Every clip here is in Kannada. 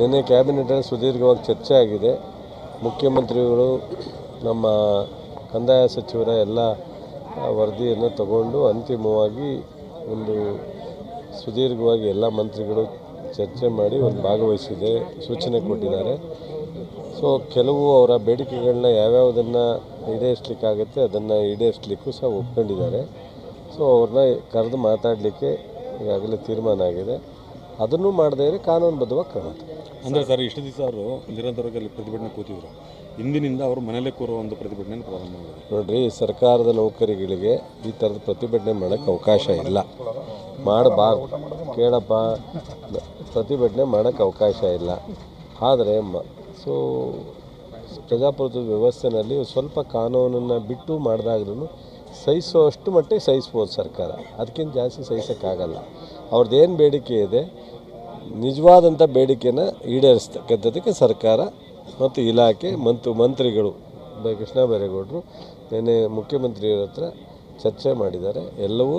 ನಿನ್ನೆ ಕ್ಯಾಬಿನೆಟಲ್ಲಿ ಸುದೀರ್ಘವಾಗಿ ಚರ್ಚೆ ಆಗಿದೆ. ಮುಖ್ಯಮಂತ್ರಿಗಳು ನಮ್ಮ ಕಂದಾಯ ಸಚಿವರ ಎಲ್ಲ ವರದಿಯನ್ನು ತಗೊಂಡು ಅಂತಿಮವಾಗಿ ಒಂದು ಸುದೀರ್ಘವಾಗಿ ಎಲ್ಲ ಮಂತ್ರಿಗಳು ಚರ್ಚೆ ಮಾಡಿ ಒಂದು ಭಾಗವಹಿಸಿದೆ ಸೂಚನೆ ಕೊಟ್ಟಿದ್ದಾರೆ. ಸೊ ಕೆಲವು ಅವರ ಬೇಡಿಕೆಗಳನ್ನ ಯಾವ್ಯಾವುದನ್ನು ಈಡೇರಿಸಲಿಕ್ಕಾಗುತ್ತೆ ಅದನ್ನು ಈಡೇರಿಸಲಿಕ್ಕೂ ಸಹ ಒಪ್ಕೊಂಡಿದ್ದಾರೆ. ಸೊ ಅವ್ರನ್ನ ಕರೆದು ಮಾತಾಡಲಿಕ್ಕೆ ಈಗಾಗಲೇ ತೀರ್ಮಾನ ಆಗಿದೆ. ಅದನ್ನು ಮಾಡದೇ ಇದ್ರೆ ಕಾನೂನುಬದ್ಧವಾಗಿ ಕ್ರಮ. ಅಂದರೆ ಸರ್ ಇಷ್ಟು ದಿವಸ ಅವರು ನಿರಂತರವಾಗಿ ಅಲ್ಲಿ ಪ್ರತಿಭಟನೆ ಕೂತಿದ್ರು, ಇಂದಿನಿಂದ ಅವರು ಮನೆಯಲ್ಲೇ ಕೂರುವ ಒಂದು ಪ್ರತಿಭಟನೆ ಪ್ರಾರಂಭ ಮಾಡಿದೆ. ನೋಡಿರಿ, ಸರ್ಕಾರದ ನೌಕರಿಗಳಿಗೆ ಈ ಥರದ ಪ್ರತಿಭಟನೆ ಮಾಡೋಕ್ಕೆ ಅವಕಾಶ ಇಲ್ಲ, ಮಾಡಬಾರ್ದು. ಕೇಳಪ್ಪ, ಪ್ರತಿಭಟನೆ ಮಾಡೋಕ್ಕೆ ಅವಕಾಶ ಇಲ್ಲ. ಆದರೆ ಸೊ ಪ್ರಜಾಪ್ರಭುತ್ವ ವ್ಯವಸ್ಥೆಯಲ್ಲಿ ಸ್ವಲ್ಪ ಕಾನೂನನ್ನು ಬಿಟ್ಟು ಮಾಡಿದಾಗ್ಲೂ ಸಹಿಸೋಷ್ಟು ಮಟ್ಟಿಗೆ ಸಹಿಸ್ಬೋದು ಸರ್ಕಾರ, ಅದಕ್ಕಿಂತ ಜಾಸ್ತಿ ಸಹಿಸೋಕ್ಕಾಗಲ್ಲ. ಅವ್ರದ್ದೇನು ಬೇಡಿಕೆ ಇದೆ ನಿಜವಾದಂಥ ಬೇಡಿಕೆನ ಈಡೇರಿಸ್ತಕ್ಕಂಥದ್ದಕ್ಕೆ ಸರ್ಕಾರ ಮತ್ತು ಇಲಾಖೆ ಮಂತ್ರಿಗಳು ಕೃಷ್ಣ ಬೈರೇಗೌಡರು ನಿನ್ನೆ ಮುಖ್ಯಮಂತ್ರಿಯವರ ಹತ್ರ ಚರ್ಚೆ ಮಾಡಿದ್ದಾರೆ. ಎಲ್ಲವೂ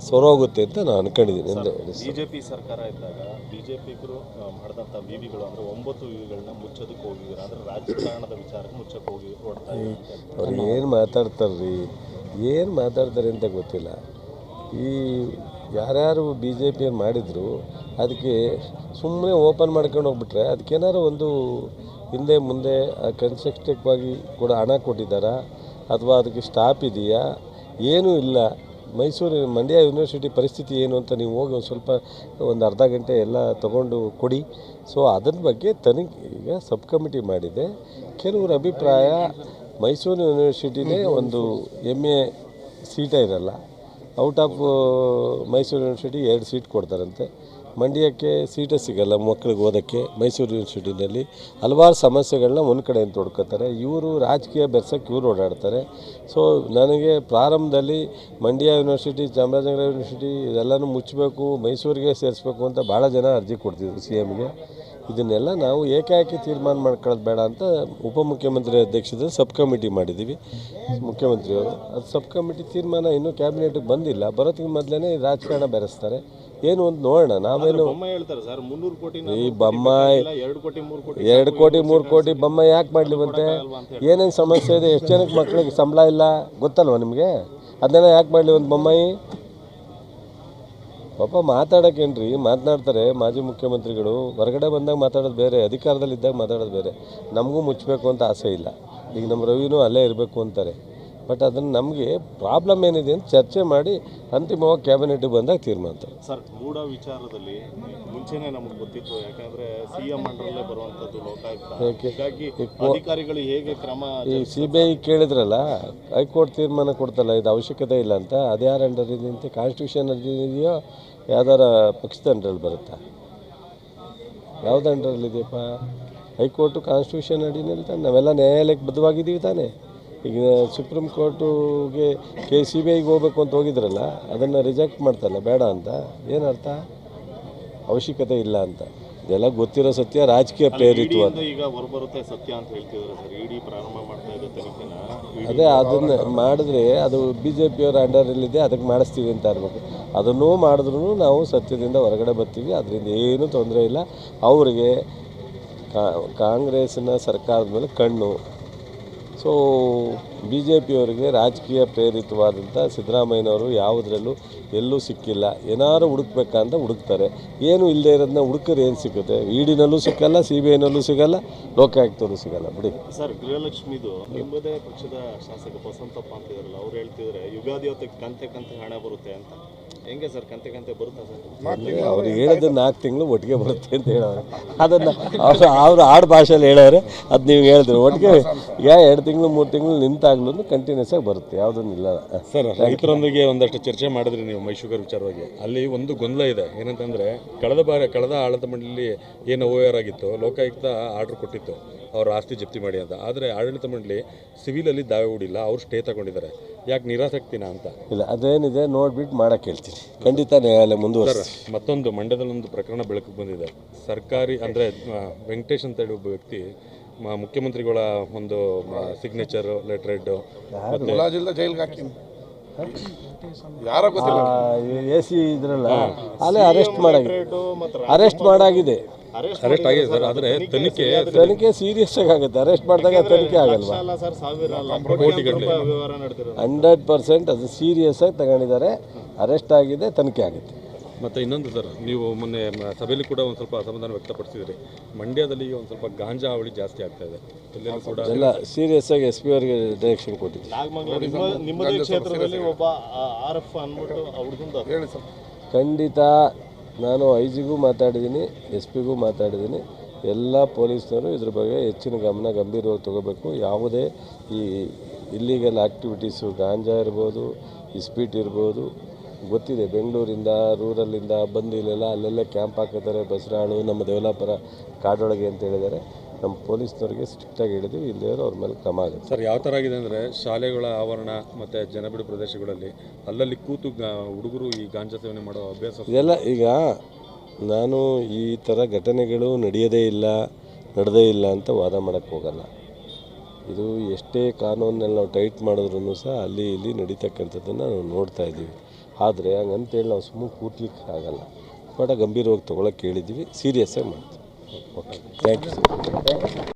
ಸೊರೋಗುತ್ತೆ ಅಂತ ನಾನು ಅನ್ಕೊಂಡಿದ್ದೀನಿ. ಬಿಜೆಪಿ ಸರ್ಕಾರ ಇದ್ದಾಗ ಬಿಜೆಪಿಗರು ಮಾಡಿದಂಥ ವಿವಿಗಳು ಅಂದರೆ 9 ವಿವಿಗಳನ್ನ ಮುಚ್ಚೋದಕ್ಕೆ ಹೋಗಿದ್ದಾರೆ. ಅಂದರೆ ರಾಜಕಾರಣದ ವಿಚಾರಕ್ಕೆ ಮುಚ್ಚಕ್ಕೆ ಹೋಗಿ ಅವ್ರು ಏನು ಮಾತಾಡ್ತಾರೆ ಅಂತ ಗೊತ್ತಿಲ್ಲ. ಈ ಯಾರ್ಯಾರು ಬಿ ಜೆ ಪಿಯನ್ನು ಮಾಡಿದ್ರು ಅದಕ್ಕೆ ಸುಮ್ಮನೆ ಓಪನ್ ಮಾಡ್ಕೊಂಡು ಹೋಗ್ಬಿಟ್ರೆ ಅದಕ್ಕೇನಾರು ಒಂದು ಹಿಂದೆ ಮುಂದೆ ಕನ್ಸ್ಟ್ರಕ್ಟಿವ್ ಕೂಡ ಹಣ ಕೊಟ್ಟಿದ್ದಾರಾ ಅಥವಾ ಅದಕ್ಕೆ ಸ್ಟಾಪ್ ಇದೆಯಾ? ಏನೂ ಇಲ್ಲ. ಮಂಡ್ಯ ಯೂನಿವರ್ಸಿಟಿ ಪರಿಸ್ಥಿತಿ ಏನು ಅಂತ ನೀವು ಹೋಗಿ ಒಂದು ಅರ್ಧ ಗಂಟೆ ಎಲ್ಲ ತಗೊಂಡು ಕೊಡಿ. ಸೊ ಅದ್ರ ಬಗ್ಗೆ ತನಿಖೆ ಈಗ ಸಬ್ ಕಮಿಟಿ ಮಾಡಿದೆ. ಕೆಲವ್ರ ಅಭಿಪ್ರಾಯ ಮೈಸೂರು ಯೂನಿವರ್ಸಿಟಿನೇ ಒಂದು MA ಸೀಟೇ ಇರಲ್ಲ, out of Mysuru university 2 seat ಕೊಡ್ತಾರಂತೆ. ಮಂಡ್ಯಕ್ಕೆ ಸೀಟೇ ಸಿಗಲ್ಲ ಮಕ್ಕಳಿಗೆ ಓದೋಕ್ಕೆ. ಮೈಸೂರು ಯೂನಿವರ್ಸಿಟಿನಲ್ಲಿ ಹಲವಾರು ಸಮಸ್ಯೆಗಳನ್ನ ಒಂದು ಕಡೆಯಿಂದ ತೊಡ್ಕೊತಾರೆ. ಇವರು ರಾಜಕೀಯ ಬೆರ್ಸಕ್ಕೆ ಇವರು ಓಡಾಡ್ತಾರೆ. ಸೊ ನನಗೆ ಪ್ರಾರಂಭದಲ್ಲಿ ಮಂಡ್ಯ ಯೂನಿವರ್ಸಿಟಿ, ಚಾಮರಾಜನಗರ ಯೂನಿವರ್ಸಿಟಿ ಇದೆಲ್ಲನೂ ಮುಚ್ಚಬೇಕು, ಮೈಸೂರಿಗೆ ಸೇರಿಸ್ಬೇಕು ಅಂತ ಭಾಳ ಜನ ಅರ್ಜಿ ಕೊಡ್ತಿದ್ರು CMಗೆ. ಇದನ್ನೆಲ್ಲ ನಾವು ಏಕಾಏಕಿ ತೀರ್ಮಾನ ಮಾಡ್ಕೊಳ್ಳೋದು ಬೇಡ ಅಂತ ಉಪಮುಖ್ಯಮಂತ್ರಿ ಅಧ್ಯಕ್ಷತೆ ಸಬ್ ಕಮಿಟಿ ಮಾಡಿದ್ದೀವಿ ಮುಖ್ಯಮಂತ್ರಿಯವರು. ಅದು ಸಬ್ ಕಮಿಟಿ ತೀರ್ಮಾನ ಇನ್ನೂ ಕ್ಯಾಬಿನೆಟ್ಗೆ ಬಂದಿಲ್ಲ. ಬರೋದಕ್ಕೆ ಮೊದಲೇ ರಾಜಕಾರಣ ಬೆರೆಸ್ತಾರೆ. ಏನು ಒಂದು ನೋಡೋಣ. ನಾವೇನು ಈ ಬೊಮ್ಮಾಯಿ 2 ಕೋಟಿ 3 ಕೋಟಿ ಬೊಮ್ಮಾಯಿ ಯಾಕೆ ಮಾಡಲಿವಂತೆ? ಏನೇನು ಸಮಸ್ಯೆ ಇದೆ? ಎಷ್ಟು ಜನಕ್ಕೆ ಮಕ್ಕಳಿಗೆ ಸಂಬಳ ಇಲ್ಲ ಗೊತ್ತಲ್ವ ನಿಮಗೆ? ಅದನ್ನೆಲ್ಲ ಯಾಕೆ ಮಾಡಲಿ ಒಂದು ಬೊಮ್ಮಾಯಿ? ಪಾಪ ಮಾತಾಡೋಕ್ಕೇನ್ರಿ ಮಾತನಾಡ್ತಾರೆ ಮಾಜಿ ಮುಖ್ಯಮಂತ್ರಿಗಳು. ಹೊರಗಡೆ ಬಂದಾಗ ಮಾತಾಡೋದು ಬೇರೆ, ಅಧಿಕಾರದಲ್ಲಿದ್ದಾಗ ಮಾತಾಡೋದು ಬೇರೆ. ನಮಗೂ ಮುಚ್ಚಬೇಕು ಅಂತ ಆಸೆ ಇಲ್ಲ. ಈಗ ನಮ್ಮ ರವಿನೂ ಅಲ್ಲೇ ಇರಬೇಕು ಅಂತಾರೆ. ಬಟ್ ಅದನ್ನು ನಮಗೆ ಪ್ರಾಬ್ಲಮ್ ಏನಿದೆ ಅಂತ ಚರ್ಚೆ ಮಾಡಿ ಅಂತಿಮವಾಗಿ ಕ್ಯಾಬಿನೆಟ್ಗೆ ಬಂದಾಗ ತೀರ್ಮಾನ. ಸರ್, ಗೂಢ ವಿಚಾರದಲ್ಲಿ ಮುಂಚೆನೇ ನಮಗೆ ಗೊತ್ತಿತ್ತು, ಯಾಕಂದರೆ CM ಅಂಡರಲ್ಲೇ ಬರುವಂಥದ್ದು ಲೋಕಾಯುಕ್ತ. ಹೀಗಾಗಿ ಅಧಿಕಾರಿಗಳು ಹೇಗೆ ಕ್ರಮ ಈ CBI ಕೇಳಿದ್ರಲ್ಲ, ಹೈಕೋರ್ಟ್ ತೀರ್ಮಾನ ಕೊಡ್ತಲ್ಲ ಇದು ಅವಶ್ಯಕತೆ ಇಲ್ಲ ಅಂತ. ಅದ್ಯಾರ ಅಂಡರ್ ಇದೆ ಅಂತ? ಕಾನ್ಸ್ಟಿಟ್ಯೂಷನ್ ಇದೆಯೋ ಯಾವ್ದಾರ ಪಕ್ಷದ ಅಂಡರಲ್ಲಿ ಬರುತ್ತಾ? ಯಾವ್ದು ಅಂಡರಲ್ಲಿದೆಯಪ್ಪ? ಹೈಕೋರ್ಟು ಕಾನ್ಸ್ಟಿಟ್ಯೂಷನ್ ಅಡಿನಲ್ಲಿ ತಾನೆ ನಾವೆಲ್ಲ ನ್ಯಾಯಾಲಯಕ್ಕೆ ಬದ್ಧವಾಗಿದ್ದೀವಿ ತಾನೆ. ಈಗ ಸುಪ್ರೀಂ ಕೋರ್ಟುಗೆ CBIಗೆ ಹೋಗ್ಬೇಕು ಅಂತ ಹೋಗಿದ್ರಲ್ಲ, ಅದನ್ನು ರಿಜೆಕ್ಟ್ ಮಾಡ್ತಲ್ಲ ಬೇಡ ಅಂತ. ಏನರ್ಥ? ಅವಶ್ಯಕತೆ ಇಲ್ಲ ಅಂತ. ಇದೆಲ್ಲ ಗೊತ್ತಿರೋ ಸತ್ಯ, ರಾಜಕೀಯ ಪ್ರೇರಿತ. ಈಗ ಹೊರಬರುತ್ತೆ ಸತ್ಯ ಅಂತ ಹೇಳ್ತಿದ್ದಾರೆ ಸರ್. ಇಡಿ ಪ್ರಾರಂಭ ಮಾಡ್ತಾ ಇದೆ ತನಿಖೆನ. ಅದೇ ಅದನ್ನು ಮಾಡಿದ್ರೆ ಅದು BJPಯವರ ಅಂಡರಲ್ಲಿದೆ, ಅದಕ್ಕೆ ಮಾಡಿಸ್ತೀವಿ ಅಂತ ಇರಬೇಕು. ಅದನ್ನೂ ಮಾಡಿದ್ರೂ ನಾವು ಸತ್ಯದಿಂದ ಹೊರಗಡೆ ಬರ್ತೀವಿ. ಅದರಿಂದ ಏನೂ ತೊಂದರೆ ಇಲ್ಲ. ಅವರಿಗೆ ಕಾಂಗ್ರೆಸ್ಸಿನ ಸರ್ಕಾರದ ಮೇಲೆ ಕಣ್ಣು. ಸೊ BJPಯವರಿಗೆ ರಾಜಕೀಯ ಪ್ರೇರಿತವಾದಂಥ ಸಿದ್ದರಾಮಯ್ಯನವರು ಯಾವುದರಲ್ಲೂ ಎಲ್ಲೂ ಸಿಕ್ಕಿಲ್ಲ. ಏನಾರು ಹುಡುಕ್ಬೇಕಂತ ಹುಡುಕ್ತಾರೆ. ಏನು ಇಲ್ಲದೆ ಇರೋದನ್ನ ಹುಡುಕರು ಏನು ಸಿಗುತ್ತೆ? ಇಡಿನಲ್ಲೂ ಸಿಕ್ಕಲ್ಲ, CBIನಲ್ಲೂ ಸಿಗಲ್ಲ, ಲೋಕಾಯುಕ್ತರು ಸಿಗಲ್ಲ. ಬಿಡಿ ಸರ್. ಗೃಹಲಕ್ಷ್ಮಿದು ನಿಮ್ಮದೇ ಪಕ್ಷದ ಶಾಸಕ ಬಸವಂತಪ್ಪ ಅಂತ ಇದಾರಲ್ಲ, ಅವ್ರು ಹೇಳ್ತಿದ್ದಾರೆ ಯುಗಾದಿ ಹೊತ್ತಿಗೆ ಕಂತೆ ಹಣ ಬರುತ್ತೆ ಅಂತ. ಹೆಂಗೆ ಸರ್ ಕಂತೆ ಬರುತ್ತಾ ಸರ್? ಅವ್ರು ಹೇಳಿದ್ರೆ 4 ತಿಂಗಳು ಒಟ್ಟಿಗೆ ಬರುತ್ತೆ ಅಂತ ಹೇಳೋರು. ಅದನ್ನು ಅವರು ಆಡು ಭಾಷೆಯಲ್ಲಿ ಹೇಳೋರು. ಅದು ನೀವು ಹೇಳಿದ್ರು ಒಟ್ಟಿಗೆ ಈಗ 2 ತಿಂಗಳು 3 ತಿಂಗಳು ನಿಂತಾಗ್ಲೂ ಕಂಟಿನ್ಯೂಸ್ ಆಗಿ ಬರುತ್ತೆ, ಯಾವುದನ್ನು ಇಲ್ಲ. ಸರ್, ರೈತರೊಂದಿಗೆ ಒಂದಷ್ಟು ಚರ್ಚೆ ಮಾಡಿದ್ರಿ ನೀವು ಮೈಶುಗರ್ ವಿಚಾರವಾಗಿ. ಅಲ್ಲಿ ಒಂದು ಗೊಂದಲ ಇದೆ. ಏನಂತಂದರೆ ಕಳೆದ ಆಡಳಿತ ಮಂಡಳಿ ಏನು OAR ಆಗಿತ್ತು, ಲೋಕಾಯುಕ್ತ ಆರ್ಡರ್ ಕೊಟ್ಟಿತ್ತು ಅವ್ರ ಆಸ್ತಿ ಜಪ್ತಿ ಮಾಡಿ ಅಂತ. ಆದರೆ ಆಡಳಿತ ಮಂಡಳಿ ಸಿವಿಲಲ್ಲಿ ದಾವೆ ಹೂಡಿಲ್ಲ, ಅವ್ರು ಸ್ಟೇ ತಗೊಂಡಿದ್ದಾರೆ. ಯಾಕೆ ನಿರಾಸಕ್ತಿನ ಅಂತ? ಇಲ್ಲ, ಅದೇನಿದೆ ನೋಡ್ಬಿಟ್ಟು ಮಾಡೋಕ್ಕೆ ಹೇಳ್ತೀನಿ. ಖಂಡಿತ ನ್ಯಾಯಾಲಯ ಮುಂದುವರೆಸಿ. ಮತ್ತೊಂದು ಮಂಡ್ಯದಲ್ಲೊಂದು ಪ್ರಕರಣ ಬೆಳಕಿಗೆ ಬಂದಿದೆ. ಸರ್ಕಾರಿ ಅಂದರೆ ವೆಂಕಟೇಶ್ ಅಂತ ಹೇಳಿ ಒಬ್ಬ ವ್ಯಕ್ತಿ ಮುಖ್ಯಮಂತ್ರಿಗಳ ಒಂದು ಸಿಗ್ನೇಚರ್ ಲೆಟರ್ ಇಟ್ಟು ಜೈಲ್ಗೆ ಹಾಕಿ ಯಾರೋ ಗೊತ್ತಿಲ್ಲ AC ಇದ್ರಲ್ಲ ಅಲ್ಲೇ ಅರೆಸ್ಟ್ ಮಾಡಾಗಿದೆ. ಅರೆಸ್ಟ್ ಆಗಿದೆ ಸರ್, ಆದರೆ ತನಿಖೆ ಸೀರಿಯಸ್ ಆಗುತ್ತೆ. ಅರೆಸ್ಟ್ ಮಾಡಿದಾಗ ತನಿಖೆ ಆಗಲ್ವಾ? ಅಲ್ಲ ಸರ್, ಸಾವಿರ ಕೋಟಿಗಟ್ಟಲೆ ವ್ಯವಹಾರ ನಡೆದಿರೋದು. 100% ಅದು ಸೀರಿಯಸ್ ಆಗಿ ತಗೊಂಡಿದ್ದಾರೆ. ಅರೆಸ್ಟ್ ಆಗಿದೆ, ತನಿಖೆ ಆಗುತ್ತೆ. ಮತ್ತು ಇನ್ನೊಂದು ಸರ್, ನೀವು ಮೊನ್ನೆ ಸಭೆಯಲ್ಲಿ ಕೂಡ ಒಂದು ಸ್ವಲ್ಪ ಅಸಮಾಧಾನ ವ್ಯಕ್ತಪಡಿಸಿದ್ರಿ. ಮಂಡ್ಯದಲ್ಲಿ ಒಂದು ಸ್ವಲ್ಪ ಗಾಂಜಾ ಹಾವಳಿ ಜಾಸ್ತಿ ಆಗ್ತಾ ಇದೆ, ಎಲ್ಲರೂ ಕೂಡ ಎಲ್ಲ ಸೀರಿಯಸ್ ಆಗಿ SP ಅವರಿಗೆ ಡೈರೆಕ್ಷನ್ ಕೊಟ್ಟಿದ್ದೀವಿ. ನಾಗಮಂಗಲ ನಿಮ್ಮದೇ ಕ್ಷೇತ್ರದಲ್ಲಿ ಒಬ್ಬ RF ಅಂದ್ಬಿಟ್ಟು ಹುಡುಗಂದು ಹೇಳಿ ಸರ್. ಖಂಡಿತ ನಾನು IG ಗೂ ಮಾತಾಡಿದ್ದೀನಿ, SP ಗೂ ಮಾತಾಡಿದ್ದೀನಿ. ಎಲ್ಲ ಪೊಲೀಸ್ನವರು ಇದ್ರ ಬಗ್ಗೆ ಹೆಚ್ಚಿನ ಗಂಭೀರವಾಗಿ ತಗೋಬೇಕು. ಯಾವುದೇ ಈ ಇಲ್ಲಿಗಲ್ ಆ್ಯಕ್ಟಿವಿಟೀಸು, ಗಾಂಜಾ ಇರ್ಬೋದು, ಇಸ್ಪೀಟ್ ಇರ್ಬೋದು, ಗೊತ್ತಿದೆ. ಬೆಂಗಳೂರಿಂದ ರೂರಲ್ಲಿಂದ ಬಂದು ಇಲ್ಲೆಲ್ಲ ಅಲ್ಲೆಲ್ಲ ಕ್ಯಾಂಪ್ ಹಾಕಿದ್ದಾರೆ. ಬಸರಾಳು, ನಮ್ಮ ದೇವಲಾಪುರ ಕಾಡೊಳಗೆ ಅಂತ ಹೇಳಿದ್ದಾರೆ. ನಮ್ಮ ಪೊಲೀಸ್ನವ್ರಿಗೆ ಸ್ಟ್ರಿಕ್ಟಾಗಿ ಹೇಳಿದ್ದೀವಿ. ಇಲ್ಲದೇ ಅವ್ರ ಮೇಲೆ ಕ್ರಮ ಆಗುತ್ತೆ. ಸರ್, ಯಾವ ಥರ ಆಗಿದೆ ಅಂದರೆ ಶಾಲೆಗಳ ಆವರಣ ಮತ್ತು ಜನಬಿಡು ಪ್ರದೇಶಗಳಲ್ಲಿ ಅಲ್ಲಲ್ಲಿ ಕೂತು ಹುಡುಗರು ಈ ಗಾಂಜಾ ಸೇವನೆ ಮಾಡೋ ಅಭ್ಯಾಸ ಇದೆಲ್ಲ ಈಗ ನಾನು ಈ ಥರ ಘಟನೆಗಳು ನಡೆಯದೇ ಇಲ್ಲ ಅಂತ ವಾದ ಮಾಡೋಕ್ಕೆ ಹೋಗಲ್ಲ. ಇದು ಎಷ್ಟೇ ಕಾನೂನಲ್ಲಿ ನಾವು ಟೈಟ್ ಮಾಡಿದ್ರೂ ಸಹ ಅಲ್ಲಿ ಇಲ್ಲಿ ನಡೀತಕ್ಕಂಥದ್ದನ್ನು ನಾವು ನೋಡ್ತಾ ಇದ್ದೀವಿ. ಆದರೆ ಹಂಗಂತೇಳಿ ನಾವು ಸುಮ್ಮನೆ ಕೂತ್ಲಿಕ್ಕೆ ಆಗಲ್ಲ. ಬಟ್ ಗಂಭೀರವಾಗಿ ತೊಗೊಳಕ್ಕೆ ಹೇಳಿದ್ದೀವಿ, ಸೀರಿಯಸ್ಸಾಗಿ ಮಾಡ್ತೀವಿ. Okay, thank you sir.